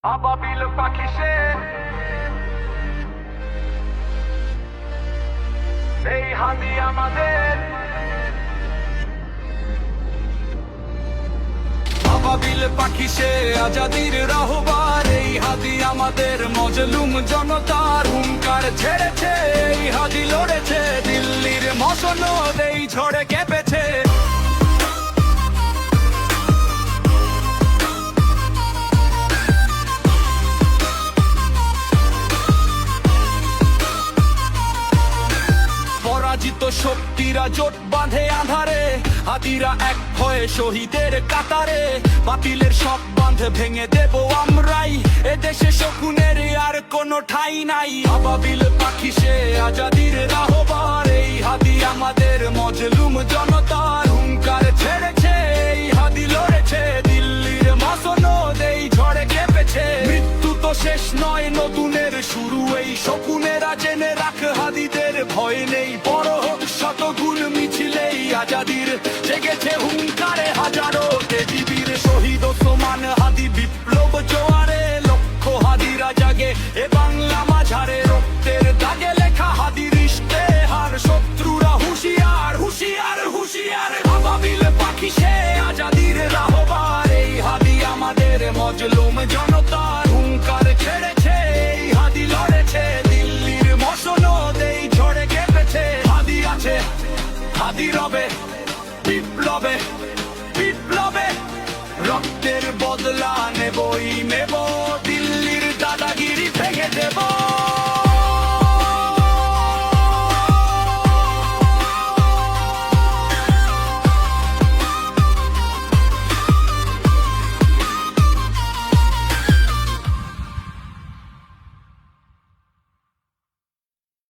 আবাবিল পাখি সে এই হাদি আমাদের আবাবিল পাখি সে আজাদির রাহবার এই হাদি আমাদের মজলুম জনতার হুঙ্কার ছেড়েছে এই হাদি লড়েছে দিল্লির মসনদ এই ঝড়ে কেঁপেছে পরাজিত শক্তিরা জোট বাঁধে আধারে হাদিরা এক হয়ে শহীদের কাতারে বাতিলের সব বাঁধে ভেঙে দেব আমরাই এদেশে শকুনের আর কোনো ঠাই নাই আবাবিল পাখি সে আজাদির রাহবার এই হাদি আমাদের মজলুম জনতার হুঙ্কার ছেড়েছে এই হাদি লড়েছে দিল্লির মসনদ এই ঝড়ে কেঁপেছে মৃত্যু তো শেষ নয় নতুনের শুরু এই শকুনেরা জেনে রাখ হাদিদের ভয় নেই বড় হোক শতগুণ মিছিলেই আজাদির জেগেছে হুঙ্কারে হাজারো তেজিবীর শহীদ ওসমান হাদি বিপ্লব জোয়ারে লক্ষ হাদিরা জাগে এ বাংলা মাঝারে রক্তের দাগে লেখা হাদির ইশতেহার শত্রুরা হুঁশিয়ার হুঁশিয়ার হুঁশিয়ার আবাবিল পাখি সে আজাদির রাহবার এই হাদি আমাদের মজলুম জনতার হুঙ্কার ছেড়েছে এই হাদি লড়েছে দিল্লির মসনদ এই ঝড়ে কেঁপেছে হাদি আছে হাদি রবে বিপ্লবে বিপ্লবে রক্তের বদলা নেবই নেব